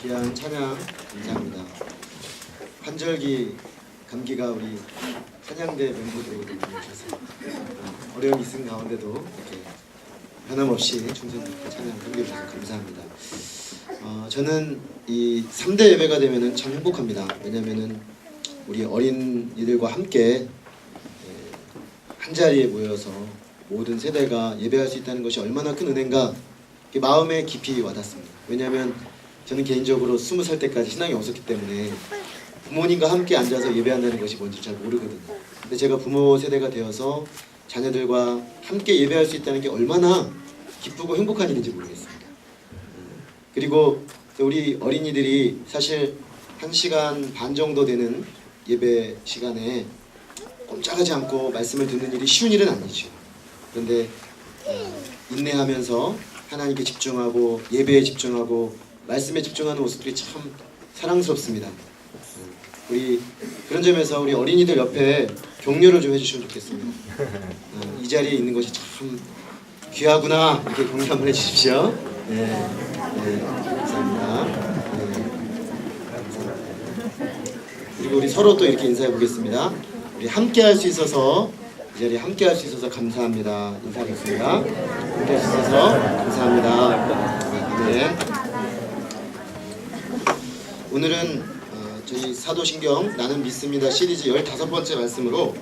귀한 찬양 감사합니다. 환절기 감기가 우리 찬양대 멤버들에게 오셔서 어려움이 있은 가운데도 이렇게 변함없이 충성 깊게 찬양 섬겨주셔서 감사합니다. 저는 이 3대 예배가 되면은 참 행복합니다. 왜냐면은 우리 어린이들과 함께 한 자리에 모여서 모든 세대가 예배할 수 있다는 것이 얼마나 큰 은혜인가 마음에 깊이 와닿습니다. 왜냐하면 저는 개인적으로 20살 때까지 신앙이 없었기 때문에 부모님과 함께 앉아서 예배한다는 것이 뭔지 잘 모르거든요. 근데 제가 부모 세대가 되어서 자녀들과 함께 예배할 수 있다는 게 얼마나 기쁘고 행복한 일인지 모르겠습니다. 그리고 우리 어린이들이 사실 1시간 반 정도 되는 예배 시간에 꼼짝하지 않고 말씀을 듣는 일이 쉬운 일은 아니죠. 그런데 인내하면서 하나님께 집중하고 예배에 집중하고 말씀에 집중하는 모습들이 참 사랑스럽습니다. 우리 그런 점에서 우리 어린이들 옆에 격려를 좀 해주시면 좋겠습니다. 이 자리에 있는 것이 참 귀하구나 이렇게 격려 한번 해주십시오. 네, 감사합니다. 감사합니다. 그리고 우리 서로 또 이렇게 인사해 보겠습니다. 우리 함께 할 수 있어서 이 자리에 함께 할 수 있어서 감사합니다. 인사하겠습니다. 함께 할 수 있어서 감사합니다. 네. 오늘은 저희 사도신경 나는 믿습니다 시리즈 15번째 말씀으로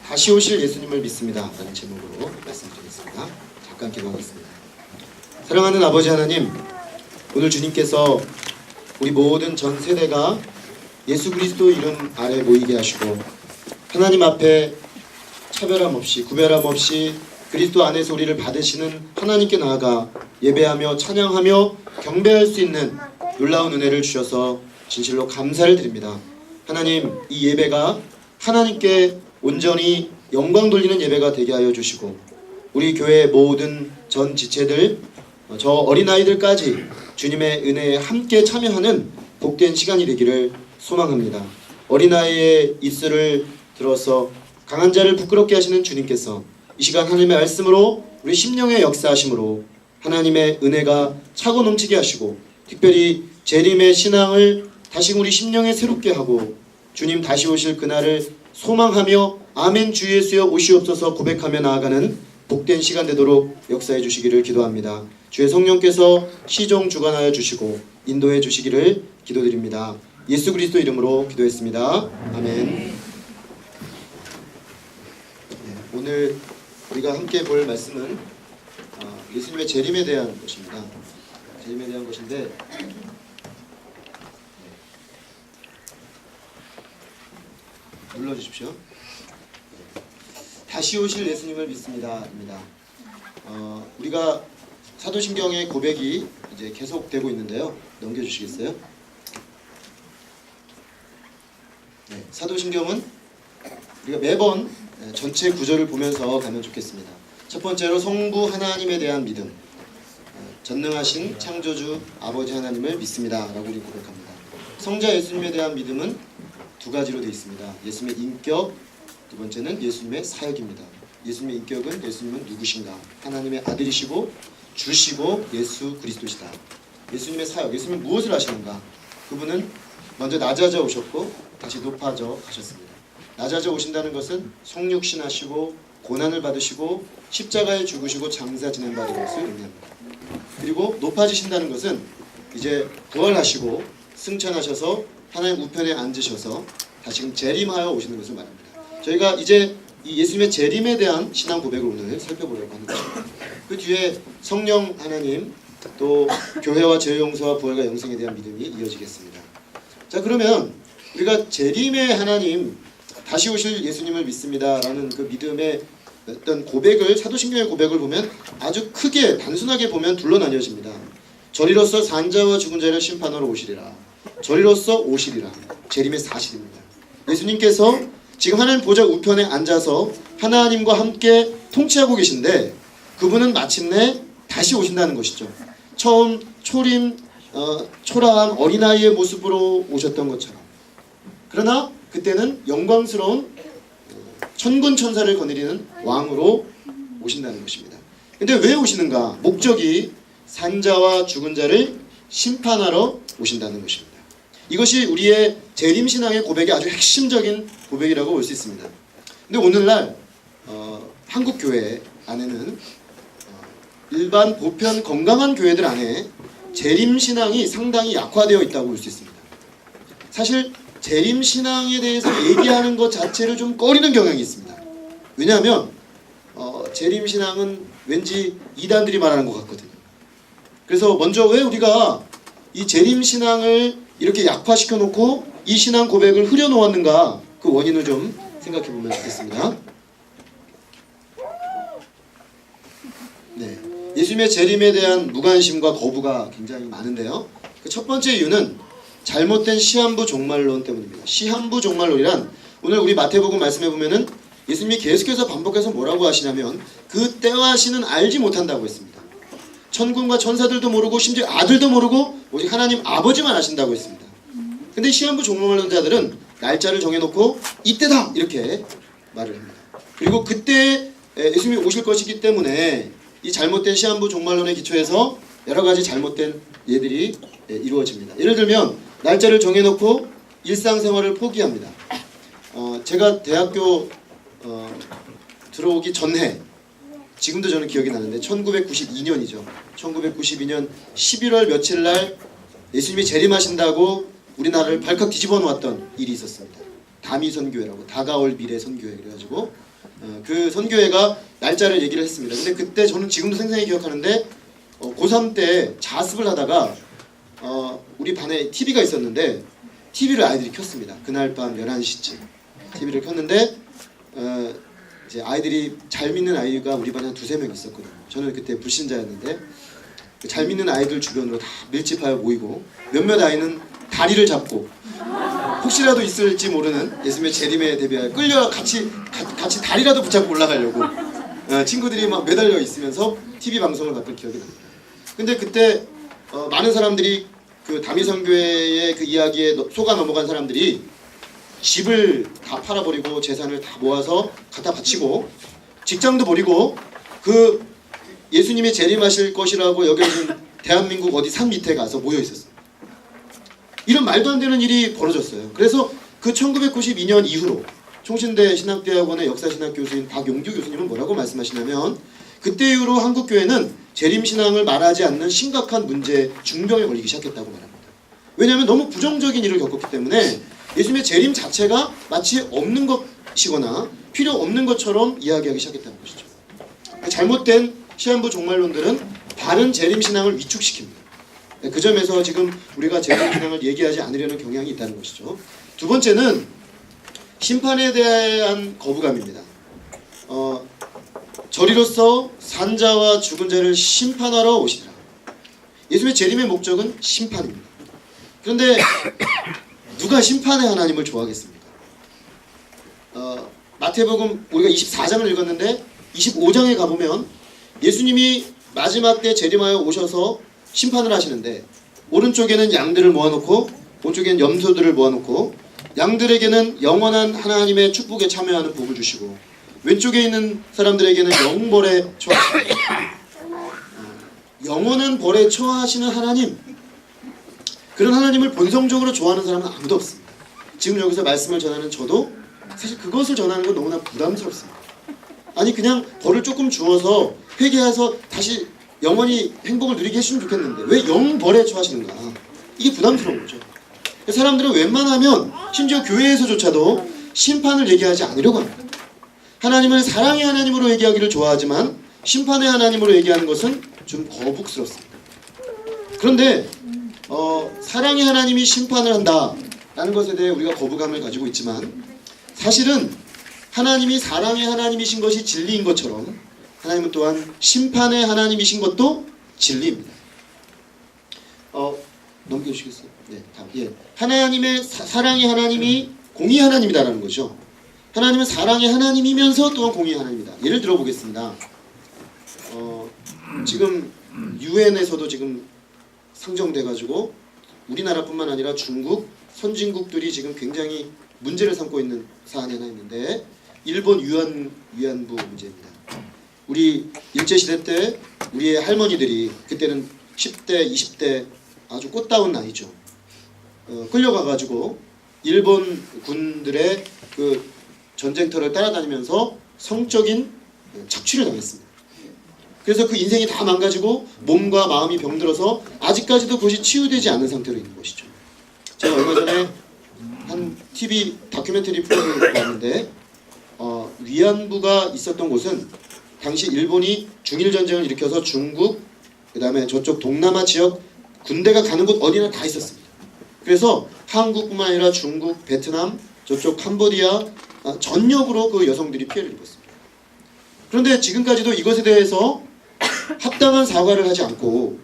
다시 오실 예수님을 믿습니다 라는 제목으로 말씀드리겠습니다. 잠깐 기도하겠습니다. 사랑하는 아버지 하나님, 오늘 주님께서 우리 모든 전 세대가 예수 그리스도 이름 아래 모이게 하시고 하나님 앞에 차별함 없이 구별함 없이 그리스도 안에서 우리를 받으시는 하나님께 나아가 예배하며 찬양하며 경배할 수 있는 놀라운 은혜를 주셔서 진실로 감사를 드립니다. 하나님, 이 예배가 하나님께 온전히 영광 돌리는 예배가 되게 하여 주시고 우리 교회의 모든 전 지체들, 저 어린아이들까지 주님의 은혜에 함께 참여하는 복된 시간이 되기를 소망합니다. 어린아이의 입술을 들어서 강한 자를 부끄럽게 하시는 주님께서 이 시간 하나님의 말씀으로 우리 심령의 역사하심으로 하나님의 은혜가 차고 넘치게 하시고 특별히 재림의 신앙을 다시 우리 심령에 새롭게 하고 주님 다시 오실 그날을 소망하며 아멘 주 예수여 오시옵소서 고백하며 나아가는 복된 시간 되도록 역사해 주시기를 기도합니다. 주의 성령께서 시종 주관하여 주시고 인도해 주시기를 기도드립니다. 예수 그리스도 이름으로 기도했습니다. 아멘. 오늘 우리가 함께 볼 말씀은 예수님의 재림에 대한 것입니다. 재림에 대한 것인데 눌러주십시오. 다시 오실 예수님을 믿습니다입니다. 우리가 사도신경의 고백이 이제 계속되고 있는데요. 넘겨주시겠어요? 네, 사도신경은 우리가 매번 전체 구절을 보면서 가면 좋겠습니다. 첫 번째로 성부 하나님에 대한 믿음, 전능하신 창조주 아버지 하나님을 믿습니다 라고 우리 고백합니다. 성자 예수님에 대한 믿음은 두 가지로 되어 있습니다. 예수님의 인격, 두 번째는 예수님의 사역입니다. 예수님의 인격은 예수님은 누구신가? 하나님의 아들이시고 주시고 예수 그리스도시다. 예수님의 사역, 예수님은 무엇을 하시는가? 그분은 먼저 낮아져 오셨고 다시 높아져 가셨습니다. 낮아져 오신다는 것은 성육신하시고 고난을 받으시고 십자가에 죽으시고 장사 지낸다는 것을 의미합니다. 그리고 높아지신다는 것은 이제 부활하시고 승천하셔서 하나님 우편에 앉으셔서 다시금 재림하여 오시는 것을 말합니다. 저희가 이제 이 예수님의 재림에 대한 신앙 고백을 오늘 살펴보려고 하는 것입니다. 그 뒤에 성령 하나님 또 교회와 죄 용서와 부활과 영생에 대한 믿음이 이어지겠습니다. 자, 그러면 우리가 재림의 하나님 다시 오실 예수님을 믿습니다라는 그 믿음의 어떤 고백을 사도신경의 고백을 보면 아주 크게 단순하게 보면 둘로 나뉘어집니다. 저리로서 산자와 죽은 자를 심판하러 오시리라. 저리로서 오시리라. 재림의 사실입니다. 예수님께서 지금 하나님 보좌 우편에 앉아서 하나님과 함께 통치하고 계신데 그분은 마침내 다시 오신다는 것이죠. 처음 초라한 어린아이의 모습으로 오셨던 것처럼. 그러나 그때는 영광스러운 천군 천사를 거느리는 왕으로 오신다는 것입니다. 근데 왜 오시는가? 목적이 산자와 죽은 자를 심판하러 오신다는 것입니다. 이것이 우리의 재림신앙의 고백의 아주 핵심적인 고백이라고 볼 수 있습니다. 근데 오늘날 한국 교회 안에는 일반 보편 건강한 교회들 안에 재림신앙이 상당히 약화되어 있다고 볼 수 있습니다. 사실 재림신앙에 대해서 얘기하는 것 자체를 좀 꺼리는 경향이 있습니다. 왜냐하면 재림신앙은 왠지 이단들이 말하는 것 같거든요. 그래서 먼저 왜 우리가 이 재림신앙을 이렇게 약화시켜 놓고 이 신앙 고백을 흐려놓았는가, 그 원인을 좀 생각해 보면 좋겠습니다. 네, 예수님의 재림에 대한 무관심과 거부가 굉장히 많은데요. 그 첫 번째 이유는 잘못된 시한부 종말론 때문입니다. 시한부 종말론이란 오늘 우리 마태복음 말씀해 보면은 예수님이 계속해서 반복해서 뭐라고 하시냐면 그 때와 시는 알지 못한다고 했습니다. 천군과 천사들도 모르고 심지어 아들도 모르고 오직 하나님 아버지만 아신다고 했습니다. 근데 시한부 종말론자들은 날짜를 정해놓고 이때다 이렇게 말을 합니다. 그리고 그때 예수님이 오실 것이기 때문에 이 잘못된 시한부 종말론에 기초해서 여러가지 잘못된 예들이 이루어집니다. 예를 들면 날짜를 정해놓고 일상생활을 포기합니다. 제가 대학교 들어오기 전해, 지금도 저는 기억이 나는데 1992년이죠. 1992년 11월 며칠 날 예수님이 재림하신다고 우리나라를 발칵 뒤집어 놓았던 일이 있었습니다. 다미 선교회라고, 다가올 미래 선교회 그래가지고 그 선교회가 날짜를 얘기를 했습니다. 근데 그때 저는 지금도 생생히 기억하는데 고3 때 자습을 하다가 우리 반에 TV가 있었는데 TV를 아이들이 켰습니다. 그날 밤 11시쯤 TV를 켰는데 이제 아이들이 잘 믿는 아이가 우리 반에 한 2-3명 있었거든요. 저는 그때 불신자였는데 잘 믿는 아이들 주변으로 다 밀집하여 모이고 몇몇 아이는 다리를 잡고 혹시라도 있을지 모르는 예수님의 재림에 대비하여 끌려 같이 다리라도 붙잡고 올라가려고 친구들이 막 매달려 있으면서 TV 방송을 봤던 기억이 납니다. 근데 그때 많은 사람들이 그 다미선교회의 그 이야기에 속아 넘어간 사람들이 집을 다 팔아버리고 재산을 다 모아서 갖다 바치고 직장도 버리고 그 예수님이 재림하실 것이라고 여겨진 대한민국 어디 산 밑에 가서 모여 있었어요. 이런 말도 안 되는 일이 벌어졌어요. 그래서 그 1992년 이후로 총신대 신학대학원의 역사신학 교수인 박용규 교수님은 뭐라고 말씀하시냐면 그때 이후로 한국교회는 재림신앙을 말하지 않는 심각한 문제, 중병에 걸리기 시작했다고 말합니다. 왜냐하면 너무 부정적인 일을 겪었기 때문에 예수님의 재림 자체가 마치 없는 것이거나 필요 없는 것처럼 이야기하기 시작했다는 것이죠. 잘못된 시한부 종말론들은 바른 재림신앙을 위축시킵니다. 그 점에서 지금 우리가 재림신앙을 얘기하지 않으려는 경향이 있다는 것이죠. 두 번째는 심판에 대한 거부감입니다. 저리로서 산자와 죽은 자를 심판하러 오시리라. 예수님의 재림의 목적은 심판입니다. 그런데 누가 심판의 하나님을 좋아하겠습니까? 마태복음 우리가 24장을 읽었는데 25장에 가보면 예수님이 마지막 때 재림하여 오셔서 심판을 하시는데 오른쪽에는 양들을 모아놓고 오른쪽에는 염소들을 모아놓고 양들에게는 영원한 하나님의 축복에 참여하는 복을 주시고 왼쪽에 있는 사람들에게는 영벌에 처하시는 영원한 벌에 처하시는 하나님, 그런 하나님을 본성적으로 좋아하는 사람은 아무도 없습니다. 지금 여기서 말씀을 전하는 저도 사실 그것을 전하는 건 너무나 부담스럽습니다. 아니 그냥 벌을 조금 주어서 회개해서 다시 영원히 행복을 누리게 해주면 좋겠는데 왜 영벌에 처하시는가? 이게 부담스러운 거죠. 사람들은 웬만하면 심지어 교회에서조차도 심판을 얘기하지 않으려고 합니다. 하나님을 사랑의 하나님으로 얘기하기를 좋아하지만 심판의 하나님으로 얘기하는 것은 좀 거북스럽습니다. 그런데 사랑의 하나님이 심판을 한다라는 것에 대해 우리가 거부감을 가지고 있지만 사실은 하나님이 사랑의 하나님이신 것이 진리인 것처럼 하나님은 또한 심판의 하나님이신 것도 진리입니다. 넘겨주시겠어요? 네, 다음. 예. 하나님의 사랑의 하나님이 공의 하나님이다라는 거죠. 하나님은 사랑의 하나님이면서 또한 공의 하나님이다. 예를 들어보겠습니다. 지금 유엔에서도 지금 상정돼가지고 우리나라뿐만 아니라 중국, 선진국들이 지금 굉장히 문제를 삼고 있는 사안이 하나 있는데 일본 위안부 문제입니다. 우리 일제시대 때 우리의 할머니들이 그때는 10대, 20대 아주 꽃다운 나이죠. 끌려가가지고 일본 군들의 그 전쟁터를 따라다니면서 성적인 착취를 당했습니다. 그래서 그 인생이 다 망가지고 몸과 마음이 병들어서 아직까지도 그것이 치유되지 않은 상태로 있는 것이죠. 제가 얼마 전에 한 TV 다큐멘터리 프로그램을 봤는데 위안부가 있었던 곳은 당시 일본이 중일 전쟁을 일으켜서 중국, 그 다음에 저쪽 동남아 지역 군대가 가는 곳 어디나 다 있었습니다. 그래서 한국뿐만 아니라 중국, 베트남, 저쪽 캄보디아 전역으로 그 여성들이 피해를 입었습니다. 그런데 지금까지도 이것에 대해서 합당한 사과를 하지 않고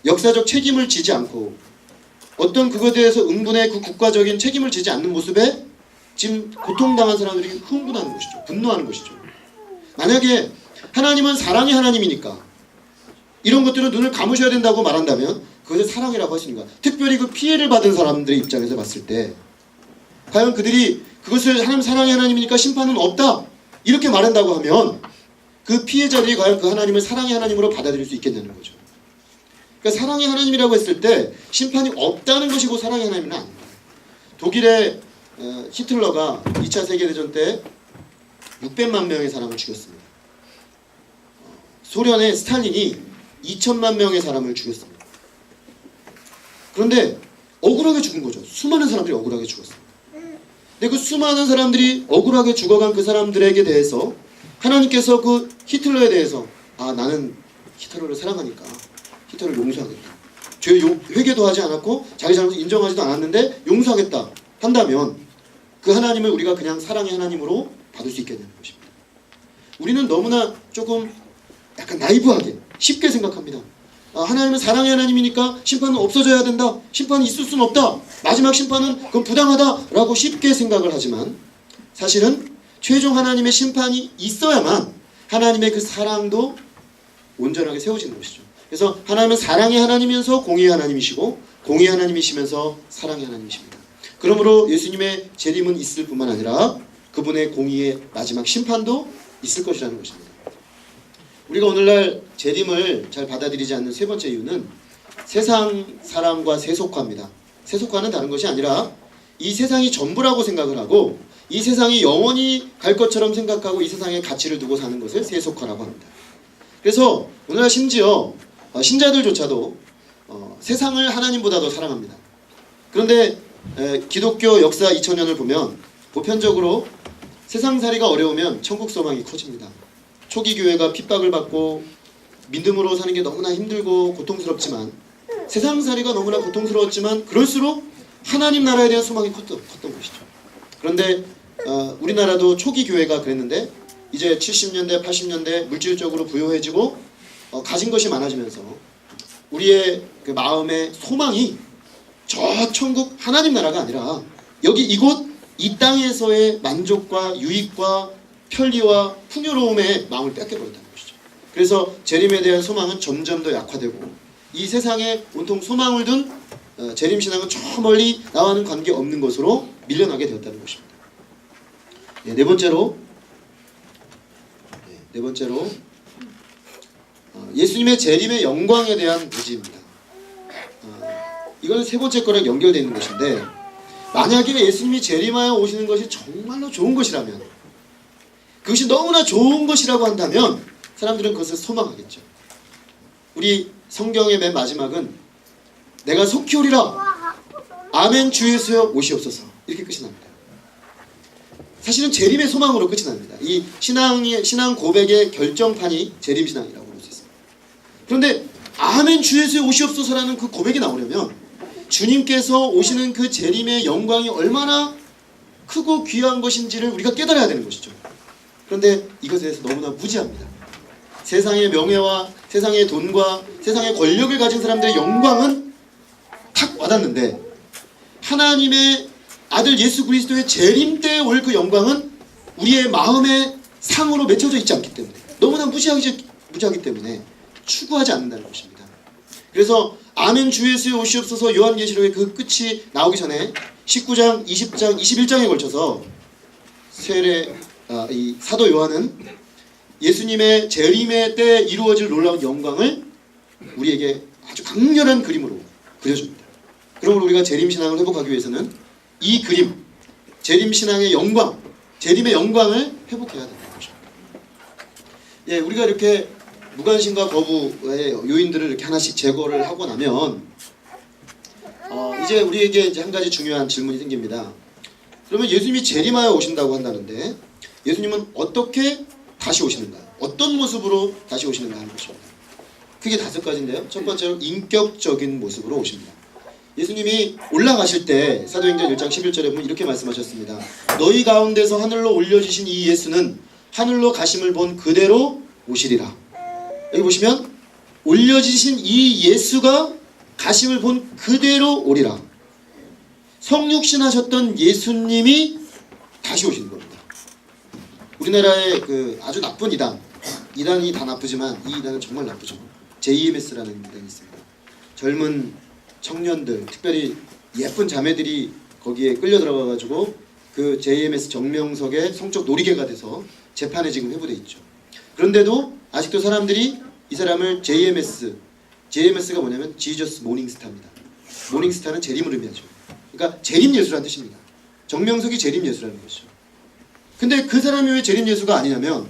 역사적 책임을 지지 않고 어떤 그것에 대해서 응분의 그 국가적인 책임을 지지 않는 모습에 지금 고통당한 사람들이 흥분하는 것이죠. 분노하는 것이죠. 만약에 하나님은 사랑의 하나님이니까 이런 것들은 눈을 감으셔야 된다고 말한다면 그것을 사랑이라고 할 수 있는 거야. 특별히 그 피해를 받은 사람들의 입장에서 봤을 때 과연 그들이 그것을 하나님 사랑의 하나님이니까 심판은 없다 이렇게 말한다고 하면 그 피해자들이 과연 그 하나님을 사랑의 하나님으로 받아들일 수 있겠냐는 거죠. 그러니까 사랑의 하나님이라고 했을 때 심판이 없다는 것이고 사랑의 하나님은 아닙니다. 독일의 히틀러가 2차 세계대전 때 600만 명의 사람을 죽였습니다. 소련의 스탈린이 2천만 명의 사람을 죽였습니다. 그런데 억울하게 죽은 거죠. 수많은 사람들이 억울하게 죽었습니다. 근데 그 수많은 사람들이 억울하게 죽어간 그 사람들에게 대해서 하나님께서 그 히틀러에 대해서 나는 히틀러를 사랑하니까 히틀러를 용서하겠다. 죄 회개도 하지 않았고 자기 잘못을 인정하지도 않았는데 용서하겠다 한다면 그 하나님을 우리가 그냥 사랑의 하나님으로 받을 수 있겠냐는 것입니다. 우리는 너무나 조금 약간 나이브하게 쉽게 생각합니다. 하나님은 사랑의 하나님이니까 심판은 없어져야 된다. 심판이 있을 수는 없다. 마지막 심판은 그건 부당하다라고 쉽게 생각을 하지만 사실은 최종 하나님의 심판이 있어야만 하나님의 그 사랑도 온전하게 세워지는 것이죠. 그래서 하나님은 사랑의 하나님이면서 공의의 하나님이시고 공의의 하나님이시면서 사랑의 하나님이십니다. 그러므로 예수님의 재림은 있을 뿐만 아니라 그분의 공의의 마지막 심판도 있을 것이라는 것입니다. 우리가 오늘날 재림을 잘 받아들이지 않는 세 번째 이유는 세상 사람과 세속화입니다. 세속화는 다른 것이 아니라 이 세상이 전부라고 생각을 하고 이 세상이 영원히 갈 것처럼 생각하고 이 세상에 가치를 두고 사는 것을 세속화라고 합니다. 그래서 오늘날 심지어 신자들조차도 세상을 하나님보다 더 사랑합니다. 그런데 기독교 역사 2000년을 보면 보편적으로 세상살이가 어려우면 천국 소망이 커집니다. 초기 교회가 핍박을 받고 믿음으로 사는 게 너무나 힘들고 고통스럽지만 세상살이가 너무나 고통스러웠지만 그럴수록 하나님 나라에 대한 소망이 컸던 것이죠. 그런데 우리나라도 초기 교회가 그랬는데 이제 70년대 80년대 물질적으로 부유해지고 가진 것이 많아지면서 우리의 그 마음의 소망이 저 천국 하나님 나라가 아니라 여기 이곳 이 땅에서의 만족과 유익과 편리와 풍요로움에 마음을 뺏겨버렸다는 것이죠. 그래서 재림에 대한 소망은 점점 더 약화되고 이 세상에 온통 소망을 둔 재림신앙은 저 멀리 나와는 관계없는 것으로 밀려나게 되었다는 것입니다. 네 번째로 예수님의 재림의 영광에 대한 무지입니다. 이건 세 번째 거랑 연결되어 있는 것인데 만약에 예수님이 재림하여 오시는 것이 정말로 좋은 것이라면 그것이 너무나 좋은 것이라고 한다면 사람들은 그것을 소망하겠죠. 우리 성경의 맨 마지막은 내가 속히 오리라 아멘 주 예수여 오시옵소서 이렇게 끝이 납니다. 사실은 재림의 소망으로 끝이 납니다. 이 신앙 고백의 결정판이 재림신앙이라고 볼 수 있습니다. 그런데 아멘 주 예수여 오시옵소서라는 그 고백이 나오려면 주님께서 오시는 그 재림의 영광이 얼마나 크고 귀한 것인지를 우리가 깨달아야 되는 것이죠. 그런데 이것에 대해서 너무나 무지합니다. 세상의 명예와 세상의 돈과 세상의 권력을 가진 사람들의 영광은 탁 와닿는데 하나님의 아들 예수 그리스도의 재림 때 올 그 영광은 우리의 마음의 상으로 맺혀져 있지 않기 때문에 너무나 무지하기 때문에 추구하지 않는다는 것입니다. 그래서 아멘 주 예수여 오시옵소서 요한계시록의 그 끝이 나오기 전에 19장, 20장, 21장에 걸쳐서 이 사도 요한은 예수님의 재림의 때 이루어질 놀라운 영광을 우리에게 아주 강렬한 그림으로 그려줍니다. 그러므로 우리가 재림신앙을 회복하기 위해서는 이 그림, 재림신앙의 영광, 재림의 영광을 회복해야 된다는 거죠. 예, 우리가 이렇게 무관심과 거부의 요인들을 이렇게 하나씩 제거를 하고 나면 이제 우리에게 이제 한 가지 중요한 질문이 생깁니다. 그러면 예수님이 재림하여 오신다고 한다는데 예수님은 어떻게 다시 오시는가? 어떤 모습으로 다시 오시는가 하는 것입니다. 크게 5가지인데요. 첫 번째로 인격적인 모습으로 오십니다. 예수님이 올라가실 때 사도행전 1장 11절에 보면 이렇게 말씀하셨습니다. 너희 가운데서 하늘로 올려지신 이 예수는 하늘로 가심을 본 그대로 오시리라. 여기 보시면 올려지신 이 예수가 가심을 본 그대로 오리라. 성육신하셨던 예수님이 다시 오시는 겁니다. 우리나라의 그 아주 나쁜 이단이 다 나쁘지만 이 이단은 정말 나쁘죠. JMS라는 이단이 있습니다. 젊은 청년들, 특별히 예쁜 자매들이 거기에 끌려 들어가가지고 그 JMS 정명석의 성적 놀이개가 돼서 재판에 지금 회부돼 있죠. 그런데도 아직도 사람들이 이 사람을 JMS가 뭐냐면 지저스 모닝스타입니다. 모닝스타는 재림을 의미하죠. 그러니까 재림 예수라는 뜻입니다. 정명석이 재림 예수라는 것이죠. 근데 그 사람이 왜 재림 예수가 아니냐면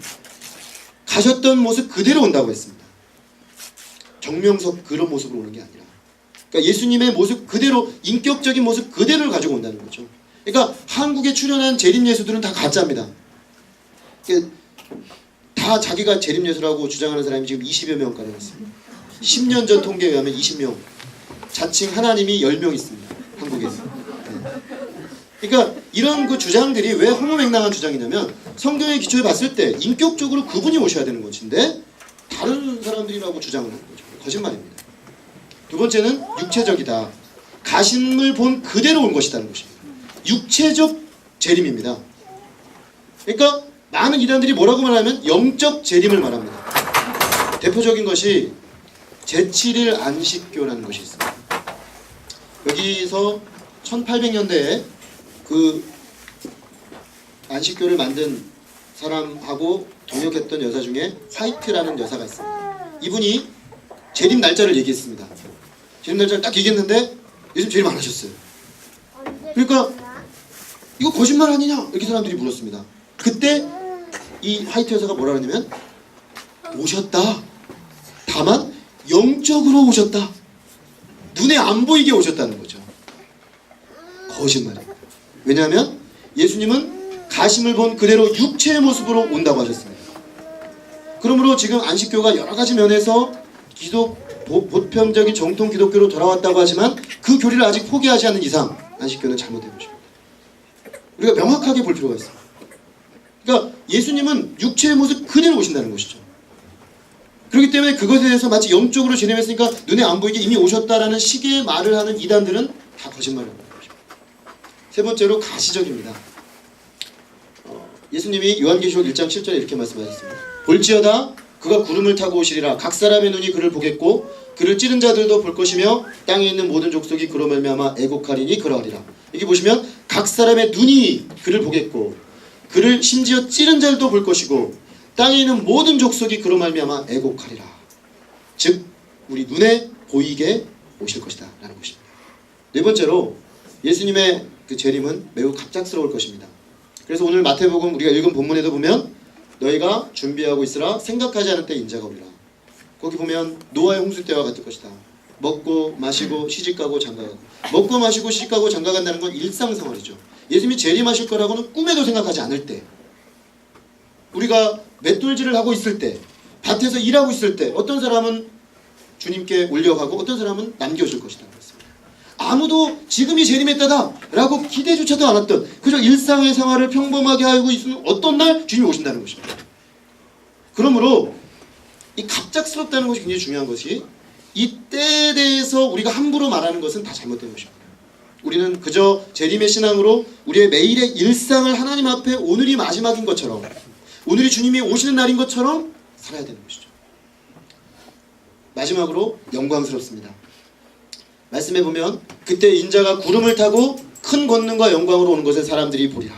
가셨던 모습 그대로 온다고 했습니다. 정명석 그런 모습으로 오는 게 아니라, 그러니까 예수님의 모습 그대로, 인격적인 모습 그대로를 가지고 온다는 거죠. 그러니까 한국에 출연한 재림 예수들은 다 가짜입니다. 다 자기가 재림 예수라고 주장하는 사람이 지금 20여 명 가량 있습니다. 10년 전 통계에 의하면 20명. 자칭 하나님이 10명 있습니다. 한국에서. 그러니까 이런 그 주장들이 왜 허무맹랑한 주장이냐면 성경의 기초에 봤을 때 인격적으로 그분이 오셔야 되는 것인데 다른 사람들이라고 주장을 하는 거죠. 거짓말입니다. 두 번째는 육체적이다. 가심을 본 그대로 온 것이라는 것입니다. 육체적 재림입니다. 그러니까 많은 이단들이 뭐라고 말하면 영적 재림을 말합니다. 대표적인 것이 제7일 안식교라는 것이 있습니다. 여기서 1800년대에 그 안식교를 만든 사람하고 동역했던 여사 중에 화이트라는 여사가 있습니다. 이분이 재림 날짜를 얘기했습니다. 재림 날짜를 딱 얘기했는데 요즘 재림 안 하셨어요. 그러니까 이거 거짓말 아니냐 이렇게 사람들이 물었습니다. 그때 이 화이트 여사가 뭐라 그러냐면 오셨다. 다만 영적으로 오셨다. 눈에 안 보이게 오셨다는 거죠. 거짓말입니다. 왜냐하면 예수님은 가심을 본 그대로 육체의 모습으로 온다고 하셨습니다. 그러므로 지금 안식교가 여러 가지 면에서 보편적인 정통 기독교로 돌아왔다고 하지만 그 교리를 아직 포기하지 않는 이상 안식교는 잘못된 것입니다. 우리가 명확하게 볼 필요가 있습니다. 그러니까 예수님은 육체의 모습 그대로 오신다는 것이죠. 그렇기 때문에 그것에 대해서 마치 영적으로 재림했으니까 눈에 안 보이게 이미 오셨다라는 식의 말을 하는 이단들은 다 거짓말을 합니다. 세 번째로 가시적입니다. 예수님이 요한계시록 1장 7절에 이렇게 말씀하셨습니다. 볼지어다 그가 구름을 타고 오시리라. 각 사람의 눈이 그를 보겠고 그를 찌른 자들도 볼 것이며 땅에 있는 모든 족속이 그로 말미암아 애곡하리니 그러하리라. 여기 보시면 각 사람의 눈이 그를 보겠고 그를 심지어 찌른 자들도 볼 것이고 땅에 있는 모든 족속이 그로 말미암아 애곡하리라. 즉 우리 눈에 보이게 오실 것이다 라는 것입니다. 네 번째로 예수님의 그 재림은 매우 갑작스러울 것입니다. 그래서 오늘 마태복음 우리가 읽은 본문에도 보면 너희가 준비하고 있으라 생각하지 않을 때 인자가 오리라. 거기 보면 노아의 홍수 때와 같을 것이다. 먹고 마시고 시집가고 장가가고. 먹고 마시고 시집가고 장가간다는 건 일상생활이죠. 예수님이 재림하실 거라고는 꿈에도 생각하지 않을 때, 우리가 맷돌질을 하고 있을 때, 밭에서 일하고 있을 때 어떤 사람은 주님께 올려가고 어떤 사람은 남겨줄 것이다. 아무도 지금이 재림했다다 라고 기대조차도 않았던 그저 일상의 생활을 평범하게 하고 있는 어떤 날 주님이 오신다는 것입니다. 그러므로 이 갑작스럽다는 것이 굉장히 중요한 것이 이 때에 대해서 우리가 함부로 말하는 것은 다 잘못된 것입니다. 우리는 그저 재림의 신앙으로 우리의 매일의 일상을 하나님 앞에 오늘이 마지막인 것처럼, 오늘이 주님이 오시는 날인 것처럼 살아야 되는 것이죠. 마지막으로 영광스럽습니다. 말씀해 보면 그때 인자가 구름을 타고 큰 권능과 영광으로 오는 것을 사람들이 보리라.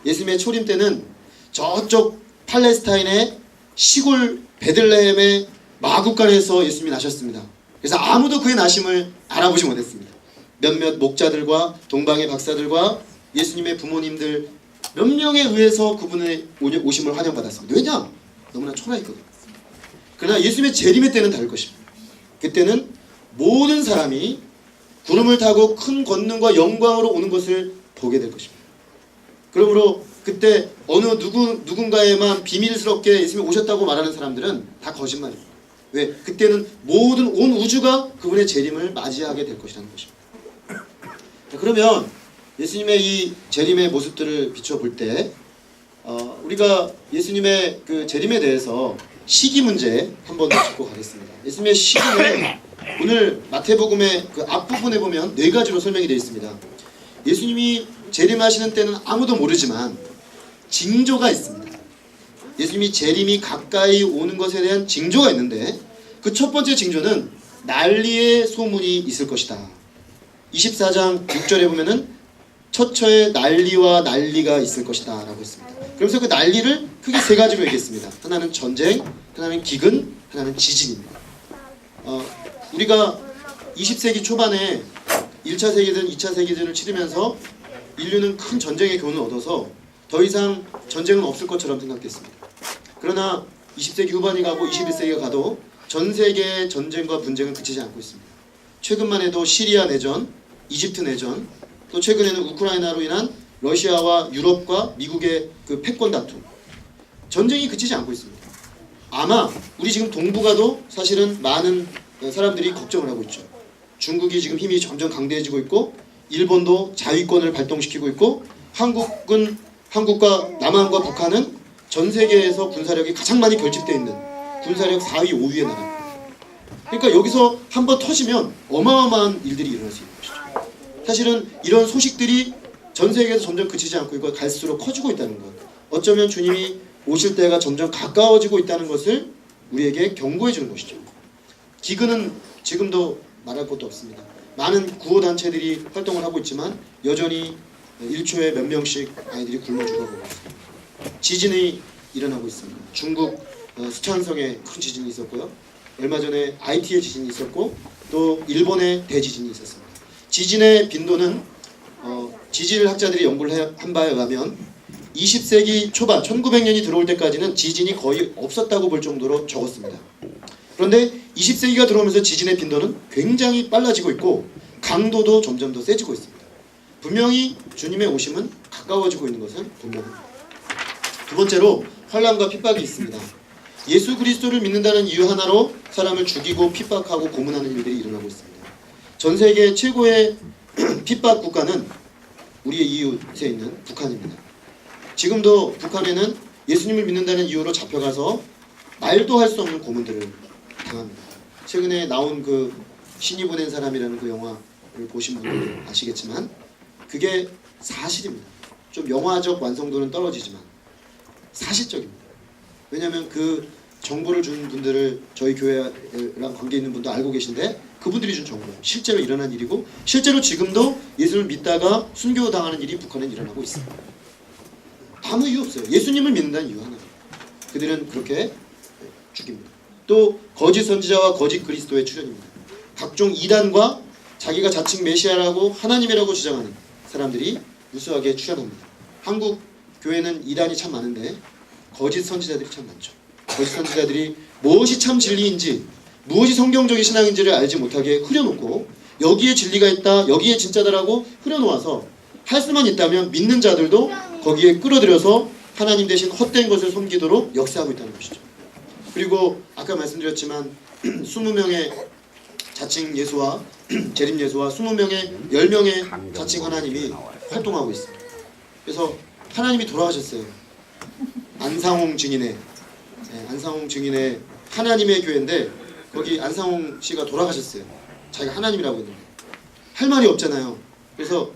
예수님의 초림 때는 저쪽 팔레스타인의 시골 베들레헴의 마구간에서 예수님이 나셨습니다. 그래서 아무도 그의 나심을 알아보지 못했습니다. 몇몇 목자들과 동방의 박사들과 예수님의 부모님들 몇 명에 의해서 그분의 오심을 환영받았습니다. 왜냐? 너무나 초라했거든요. 그러나 예수님의 재림의 때는 다를 것입니다. 그때는 모든 사람이 구름을 타고 큰 권능과 영광으로 오는 것을 보게 될 것입니다. 그러므로 그때 어느 누군가에만 비밀스럽게 예수님이 오셨다고 말하는 사람들은 다 거짓말입니다. 왜? 그때는 모든 온 우주가 그분의 재림을 맞이하게 될 것이라는 것입니다. 자, 그러면 예수님의 이 재림의 모습들을 비춰볼 때 우리가 예수님의 그 재림에 대해서 시기 문제 한번 더 짚고 가겠습니다. 예수님의 시기는 오늘 마태복음의 그 앞부분에 보면 4가지로 설명이 되어 있습니다. 예수님이 재림하시는 때는 아무도 모르지만 징조가 있습니다. 예수님이 재림이 가까이 오는 것에 대한 징조가 있는데 그 첫 번째 징조는 난리의 소문이 있을 것이다. 24장 6절에 보면은 처처에 난리와 난리가 있을 것이다 라고 했습니다. 그러면서 그 난리를 크게 3가지로 얘기했습니다. 하나는 전쟁, 하나는 기근, 하나는 지진입니다. 우리가 20세기 초반에 1차 세계대전, 2차 세계대전을 치르면서 인류는 큰 전쟁의 교훈을 얻어서 더 이상 전쟁은 없을 것처럼 생각했습니다. 그러나 20세기 후반이 가고 21세기가 가도 전 세계의 전쟁과 분쟁은 그치지 않고 있습니다. 최근만 해도 시리아 내전, 이집트 내전, 또 최근에는 우크라이나로 인한 러시아와 유럽과 미국의 그 패권 다툼, 전쟁이 그치지 않고 있습니다. 아마 우리 지금 동북아도 사실은 많은 사람들이 걱정을 하고 있죠. 중국이 지금 힘이 점점 강대해지고 있고 일본도 자위권을 발동시키고 있고 한국과 남한과 북한은 전 세계에서 군사력이 가장 많이 결집되어 있는 군사력 4위, 5위에 나갑니다. 그러니까 여기서 한번 터지면 어마어마한 일들이 일어날 수 있는 것이죠. 사실은 이런 소식들이 전 세계에서 점점 그치지 않고 있고 갈수록 커지고 있다는 것, 어쩌면 주님이 오실 때가 점점 가까워지고 있다는 것을 우리에게 경고해 주는 것이죠. 기근은 지금도 말할 것도 없습니다. 많은 구호단체들이 활동을 하고 있지만 여전히 1초에 몇 명씩 아이들이 굶어 죽어가고 있습니다. 지진이 일어나고 있습니다. 중국 스촨성에 큰 지진이 있었고요. 얼마 전에 IT의 지진이 있었고 또 일본의 대지진이 있었습니다. 지진의 빈도는 지질학자들이 연구를 한 바에 의하면 20세기 초반 1900년이 들어올 때까지는 지진이 거의 없었다고 볼 정도로 적었습니다. 그런데 20세기가 들어오면서 지진의 빈도는 굉장히 빨라지고 있고 강도도 점점 더 세지고 있습니다. 분명히 주님의 오심은 가까워지고 있는 것은 분명합니다. 두 번째로 환난과 핍박이 있습니다. 예수 그리스도를 믿는다는 이유 하나로 사람을 죽이고 핍박하고 고문하는 일들이 일어나고 있습니다. 전 세계 최고의 핍박 국가는 우리의 이웃에 있는 북한입니다. 지금도 북한에는 예수님을 믿는다는 이유로 잡혀가서 말도 할 수 없는 고문들을 당합니다. 최근에 나온 그 신이 보낸 사람이라는 그 영화를 보신 분들 아시겠지만 그게 사실입니다. 좀 영화적 완성도는 떨어지지만 사실적입니다. 왜냐하면 그 정보를 준 분들을 저희 교회랑 관계 있는 분도 알고 계신데 그분들이 준 정보예요. 실제로 일어난 일이고 실제로 지금도 예수를 믿다가 순교당하는 일이 북한에 일어나고 있습니다. 아무 이유 없어요. 예수님을 믿는다는 이유 하나. 그들은 그렇게 죽입니다. 또 거짓 선지자와 거짓 그리스도의 출현입니다. 각종 이단과 자기가 자칭 메시아라고 하나님이라고 주장하는 사람들이 무수하게 출현합니다. 한국 교회는 이단이 참 많은데 거짓 선지자들이 참 많죠. 거짓 선지자들이 무엇이 참 진리인지 무엇이 성경적인 신앙인지를 알지 못하게 흐려놓고 여기에 진리가 있다, 여기에 진짜다라고 흐려놓아서 할 수만 있다면 믿는 자들도 거기에 끌어들여서 하나님 대신 헛된 것을 섬기도록 역사하고 있다는 것이죠. 그리고 아까 말씀드렸지만 20명의 자칭 예수와 재림 예수와 20명의 10명의 자칭 하나님이 활동하고 있습니다. 그래서 하나님이 돌아가셨어요. 안상홍 증인의 하나님의 교회인데 거기 안상홍 씨가 돌아가셨어요. 자기가 하나님이라고 했는데 할 말이 없잖아요. 그래서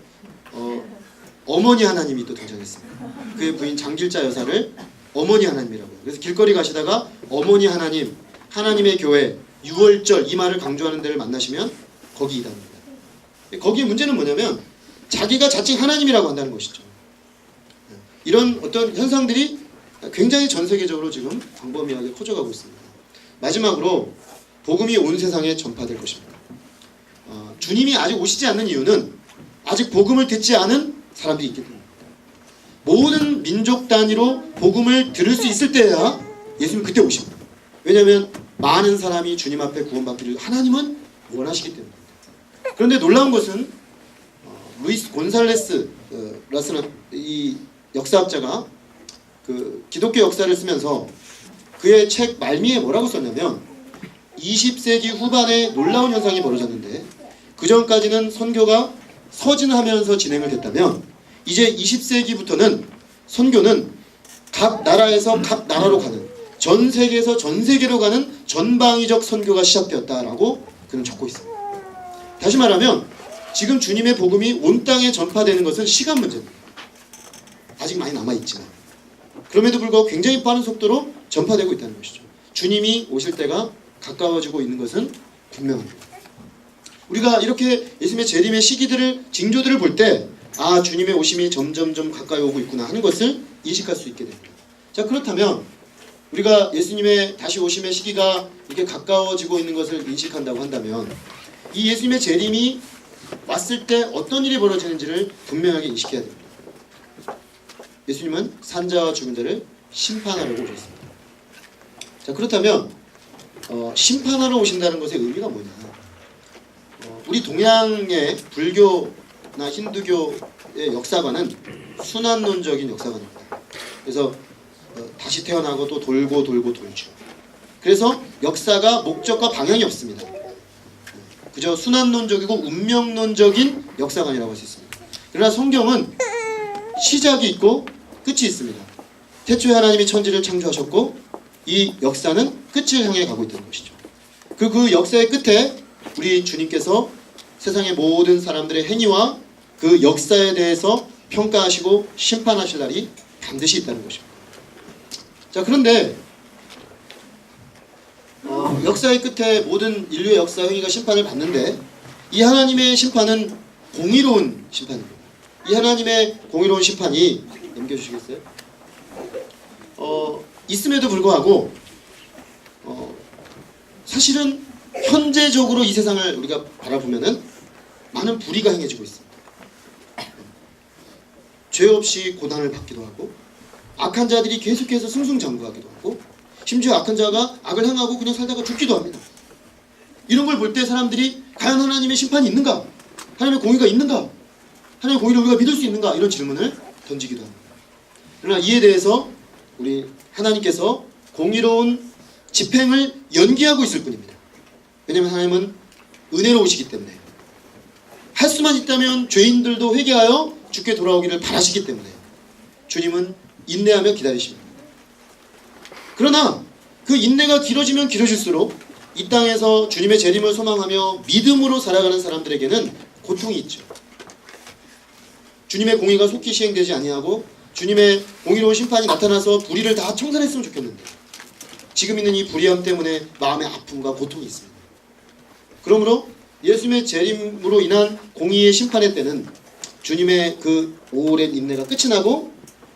어머니 하나님이 또 등장했습니다. 그의 부인 장길자 여사를 어머니 하나님이라고 해요. 그래서 길거리 가시다가 어머니 하나님, 하나님의 교회, 6월절 이 말을 강조하는 데를 만나시면 거기 이단입니다. 거기에 문제는 뭐냐면 자기가 자칭 하나님이라고 한다는 것이죠. 이런 어떤 현상들이 굉장히 전 세계적으로 지금 광범위하게 커져가고 있습니다. 마지막으로 복음이 온 세상에 전파될 것입니다. 주님이 아직 오시지 않는 이유는 아직 복음을 듣지 않은 사람들이 있기 때문입니다. 모든 민족 단위로 복음을 들을 수 있을 때야 예수님은 그때 오십니다. 왜냐하면 많은 사람이 주님 앞에 구원받기를 하나님은 원하시기 때문입니다. 그런데 놀라운 것은 루이스 곤살레스 라스는 이 역사학자가 그 기독교 역사를 쓰면서 그의 책 말미에 뭐라고 썼냐면 20세기 후반에 놀라운 현상이 벌어졌는데 그 전까지는 선교가 서진하면서 진행을 했다면 이제 20세기부터는 선교는 각 나라에서 각 나라로 가는 전 세계에서 전 세계로 가는 전방위적 선교가 시작되었다라고 그는 적고 있습니다. 다시 말하면 지금 주님의 복음이 온 땅에 전파되는 것은 시간 문제입니다. 아직 많이 남아있지만 그럼에도 불구하고 굉장히 빠른 속도로 전파되고 있다는 것이죠. 주님이 오실 때가 가까워지고 있는 것은 분명합니다. 우리가 이렇게 예수님의 재림의 시기들을 징조들을 볼 때 아 주님의 오심이 점점점 가까이 오고 있구나 하는 것을 인식할 수 있게 됩니다. 자 그렇다면 우리가 예수님의 다시 오심의 시기가 이렇게 가까워지고 있는 것을 인식한다고 한다면 이 예수님의 재림이 왔을 때 어떤 일이 벌어지는지를 분명하게 인식해야 됩니다. 예수님은 산자와 죽은 자를 심판하려고 오셨습니다. 자 그렇다면 심판하러 오신다는 것의 의미가 뭐냐? 우리 동양의 불교나 힌두교의 역사관은 순환론적인 역사관입니다. 그래서 다시 태어나고 또 돌고 돌죠. 그래서 역사가 목적과 방향이 없습니다. 그저 순환론적이고 운명론적인 역사관이라고 할 수 있습니다. 그러나 성경은 시작이 있고 끝이 있습니다. 태초에 하나님이 천지를 창조하셨고 이 역사는 끝을 향해 가고 있다는 것이죠. 그 역사의 끝에 우리 주님께서 세상의 모든 사람들의 행위와 그 역사에 대해서 평가하시고 심판하실 날이 반드시 있다는 것입니다. 자 그런데 역사의 끝에 모든 인류의 역사 행위가 심판을 받는데 이 하나님의 심판은 공의로운 심판입니다. 이 하나님의 공의로운 심판이 넘겨주시겠어요? 있음에도 불구하고 사실은 현재적으로 이 세상을 우리가 바라보면은 많은 불의가 행해지고 있습니다. 죄 없이 고난을 받기도 하고 악한 자들이 계속해서 승승장구하기도 하고 심지어 악한 자가 악을 행하고 그냥 살다가 죽기도 합니다. 이런 걸 볼 때 사람들이 과연 하나님의 심판이 있는가? 하나님의 공의가 있는가? 하나님의 공의를 우리가 믿을 수 있는가? 이런 질문을 던지기도 합니다. 그러나 이에 대해서 우리 하나님께서 공의로운 집행을 연기하고 있을 뿐입니다. 왜냐하면 하나님은 은혜로우시기 때문에 할 수만 있다면 죄인들도 회개하여 주께 돌아오기를 바라시기 때문에 주님은 인내하며 기다리십니다. 그러나 그 인내가 길어지면 길어질수록 이 땅에서 주님의 재림을 소망하며 믿음으로 살아가는 사람들에게는 고통이 있죠. 주님의 공의가 속히 시행되지 아니하고 주님의 공의로운 심판이 나타나서 불의를 다 청산했으면 좋겠는데 지금 있는 이 불의함 때문에 마음의 아픔과 고통이 있습니다. 그러므로 예수님의 재림으로 인한 공의의 심판의 때는 주님의 그 오랜 인내가 끝이 나고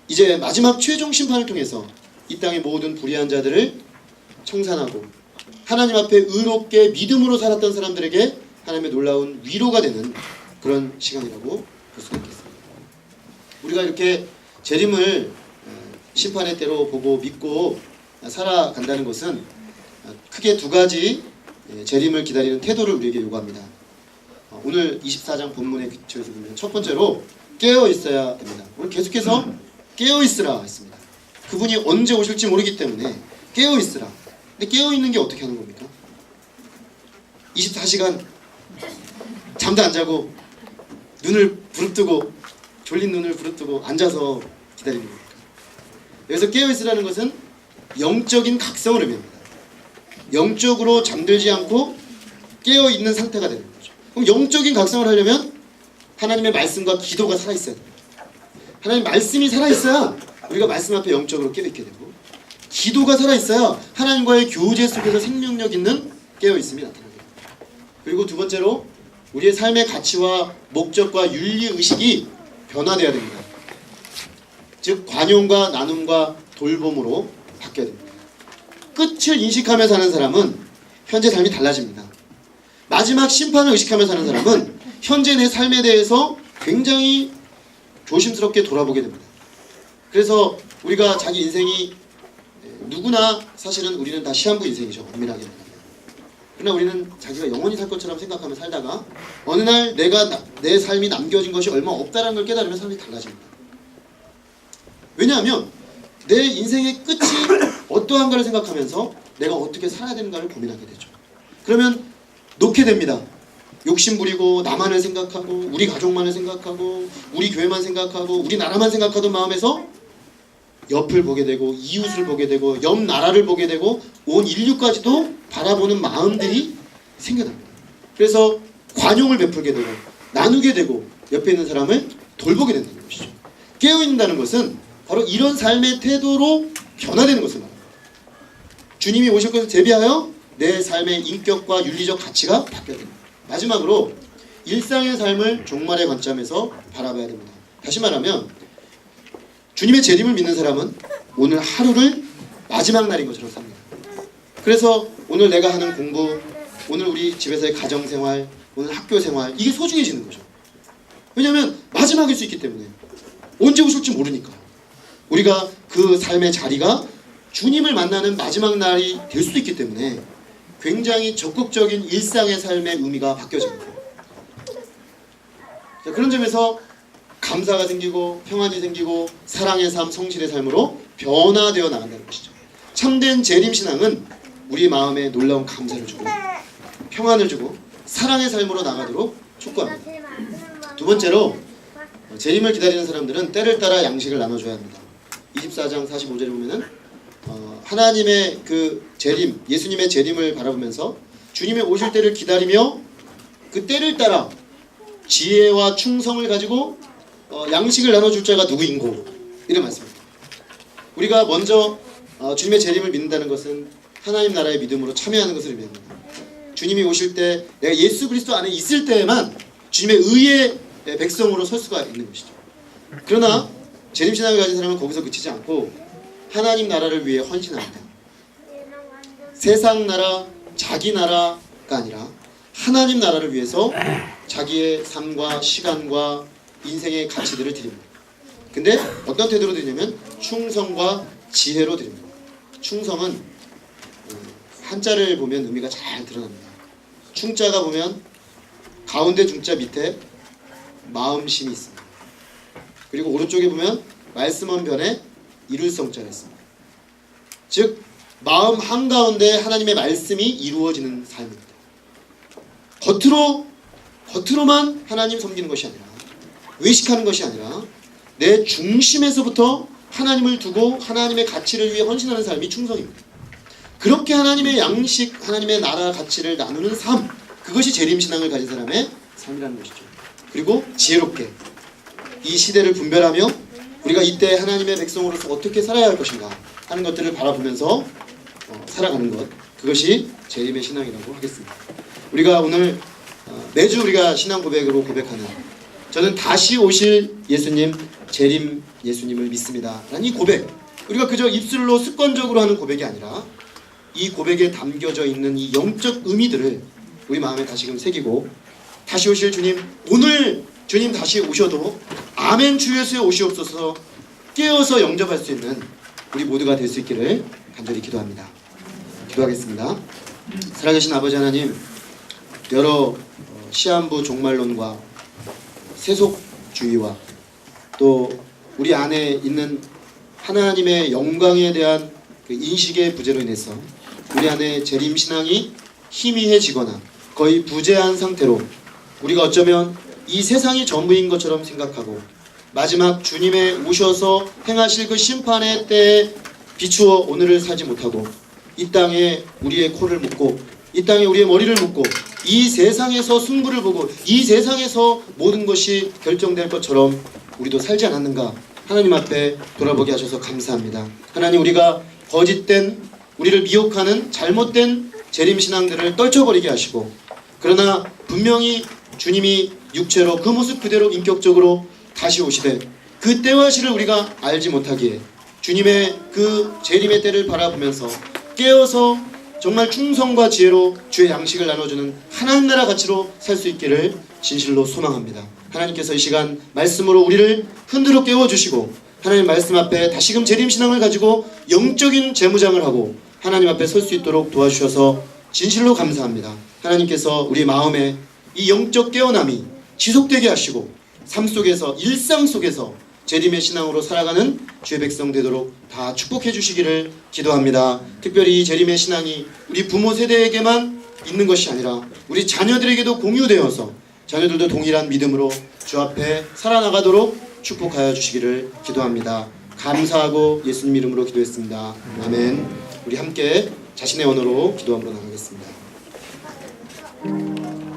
이제 마지막 최종 심판을 통해서 이 땅의 모든 불의한 자들을 청산하고 하나님 앞에 의롭게 믿음으로 살았던 사람들에게 하나님의 놀라운 위로가 되는 그런 시간이라고 볼 수가 있겠습니다. 우리가 이렇게 재림을 심판의 때로 보고 믿고 살아간다는 것은 크게 두 가지 재림을 기다리는 태도를 우리에게 요구합니다. 오늘 24장 본문에 기초해서 보면 첫 번째로 깨어 있어야 됩니다. 오늘 계속해서 깨어 있으라 했습니다. 그분이 언제 오실지 모르기 때문에 깨어 있으라. 근데 깨어 있는 게 어떻게 하는 겁니까? 24시간 잠도 안 자고 눈을 부릅뜨고 졸린 눈을 부릅뜨고 앉아서 기다리는 겁니까? 여기서 깨어 있으라는 것은 영적인 각성을 의미합니다. 영적으로 잠들지 않고 깨어 있는 상태가 되는 거죠. 그럼 영적인 각성을 하려면 하나님의 말씀과 기도가 살아있어야 됩니다. 하나님 말씀이 살아있어야 우리가 말씀 앞에 영적으로 깨어있게 되고 기도가 살아있어야 하나님과의 교제 속에서 생명력 있는 깨어있음이 나타납니다. 그리고 두 번째로 우리의 삶의 가치와 목적과 윤리의식이 변화되어야 됩니다. 즉 관용과 나눔과 돌봄으로 바뀌어야 됩니다. 끝을 인식하며 사는 사람은 현재 삶이 달라집니다. 마지막 심판을 의식하며 사는 사람은 현재 내 삶에 대해서 굉장히 조심스럽게 돌아보게 됩니다. 그래서 우리가 자기 인생이 누구나 사실은 우리는 다 시한부 인생이죠. 엄밀하게 말하면. 그러나 우리는 자기가 영원히 살 것처럼 생각하며 살다가 어느 날 내 삶이 남겨진 것이 얼마 없다는 걸 깨달으면 삶이 달라집니다. 왜냐하면 내 인생의 끝이 어떠한가를 생각하면서 내가 어떻게 살아야 되는가를 고민하게 되죠. 그러면 놓게 됩니다. 욕심 부리고 나만을 생각하고 우리 가족만을 생각하고 우리 교회만 생각하고 우리 나라만 생각하던 마음에서 옆을 보게 되고 이웃을 보게 되고 옆 나라를 보게 되고 온 인류까지도 바라보는 마음들이 생겨납니다. 그래서 관용을 베풀게 되고 나누게 되고 옆에 있는 사람을 돌보게 된다는 것이죠. 깨어있는다는 것은 바로 이런 삶의 태도로 변화되는 것을 말합니다. 주님이 오실 것을 대비하여 내 삶의 인격과 윤리적 가치가 바뀌어야 됩니다. 마지막으로 일상의 삶을 종말의 관점에서 바라봐야 됩니다. 다시 말하면 주님의 재림을 믿는 사람은 오늘 하루를 마지막 날인 것처럼 삽니다. 그래서 오늘 내가 하는 공부, 오늘 우리 집에서의 가정생활, 오늘 학교생활 이게 소중해지는 거죠. 왜냐하면 마지막일 수 있기 때문에 언제 오실지 모르니까 우리가 그 삶의 자리가 주님을 만나는 마지막 날이 될 수도 있기 때문에 굉장히 적극적인 일상의 삶의 의미가 바뀌어집니다. 자, 그런 점에서 감사가 생기고 평안이 생기고 사랑의 삶, 성실의 삶으로 변화되어 나간다는 것이죠. 참된 재림신앙은 우리 마음에 놀라운 감사를 주고 평안을 주고 사랑의 삶으로 나가도록 촉구합니다. 두 번째로 재림을 기다리는 사람들은 때를 따라 양식을 나눠줘야 합니다. 24장 45절에 보면은 하나님의 그 재림, 예수님의 재림을 바라보면서 주님의 오실 때를 기다리며 그 때를 따라 지혜와 충성을 가지고 양식을 나눠줄 자가 누구인고 이런 말씀입니다. 우리가 먼저 주님의 재림을 믿는다는 것은 하나님 나라의 믿음으로 참여하는 것을 의미합니다. 주님이 오실 때 내가 예수 그리스도 안에 있을 때에만 주님의 의의 백성으로 설 수가 있는 것이죠. 그러나 재림신앙을 가진 사람은 거기서 그치지 않고 하나님 나라를 위해 헌신합니다. 세상 나라, 자기 나라가 아니라 하나님 나라를 위해서 자기의 삶과 시간과 인생의 가치들을 드립니다. 근데 어떤 태도로 드리냐면 충성과 지혜로 드립니다. 충성은 한자를 보면 의미가 잘 드러납니다. 충자가 보면 가운데 중자 밑에 마음심이 있습니다. 그리고 오른쪽에 보면 말씀한 변에 이룰성자가 있습니다. 즉 마음 한가운데 하나님의 말씀이 이루어지는 삶입니다. 겉으로만 하나님 섬기는 것이 아니라 외식하는 것이 아니라 내 중심에서부터 하나님을 두고 하나님의 가치를 위해 헌신하는 삶이 충성입니다. 그렇게 하나님의 양식, 하나님의 나라 가치를 나누는 삶, 그것이 재림신앙을 가진 사람의 삶이라는 것이죠. 그리고 지혜롭게 이 시대를 분별하며 우리가 이때 하나님의 백성으로서 어떻게 살아야 할 것인가 하는 것들을 바라보면서 살아가는 것, 그것이 재림의 신앙이라고 하겠습니다. 우리가 오늘 매주 우리가 신앙 고백으로 고백하는 저는 다시 오실 예수님, 재림 예수님을 믿습니다 라는 이 고백, 우리가 그저 입술로 습관적으로 하는 고백이 아니라 이 고백에 담겨져 있는 이 영적 의미들을 우리 마음에 다시금 새기고 다시 오실 주님, 오늘 주님 다시 오셔도 아멘 주 예수에 오시옵소서 깨어서 영접할 수 있는 우리 모두가 될 수 있기를 간절히 기도합니다. 기도하겠습니다. 살아계신 아버지 하나님, 여러 시한부 종말론과 세속주의와 또 우리 안에 있는 하나님의 영광에 대한 그 인식의 부재로 인해서 우리 안에 재림신앙이 희미해지거나 거의 부재한 상태로 우리가 어쩌면 이 세상이 전부인 것처럼 생각하고 마지막 주님의 오셔서 행하실 그 심판의 때에 비추어 오늘을 살지 못하고 이 땅에 우리의 코를 묶고 이 땅에 우리의 머리를 묶고 이 세상에서 승부를 보고 이 세상에서 모든 것이 결정될 것처럼 우리도 살지 않았는가 하나님 앞에 돌아보게 하셔서 감사합니다. 하나님, 우리가 거짓된 우리를 미혹하는 잘못된 재림신앙들을 떨쳐버리게 하시고 그러나 분명히 주님이 육체로 그 모습 그대로 인격적으로 다시 오시되 그 때와 시를 우리가 알지 못하기에 주님의 그 재림의 때를 바라보면서 깨어서 정말 충성과 지혜로 주의 양식을 나눠주는 하나님 나라 가치로 살 수 있기를 진실로 소망합니다. 하나님께서 이 시간 말씀으로 우리를 흔들어 깨워주시고 하나님 말씀 앞에 다시금 재림신앙을 가지고 영적인 재무장을 하고 하나님 앞에 설 수 있도록 도와주셔서 진실로 감사합니다. 하나님께서 우리 마음에 이 영적 깨어남이 지속되게 하시고 삶 속에서 일상 속에서 재림의 신앙으로 살아가는 주의 백성 되도록 다 축복해 주시기를 기도합니다. 특별히 이 재림의 신앙이 우리 부모 세대에게만 있는 것이 아니라 우리 자녀들에게도 공유되어서 자녀들도 동일한 믿음으로 주 앞에 살아나가도록 축복하여 주시기를 기도합니다. 감사하고 예수님 이름으로 기도했습니다. 아멘. 우리 함께 자신의 언어로 기도 한번 나누겠습니다.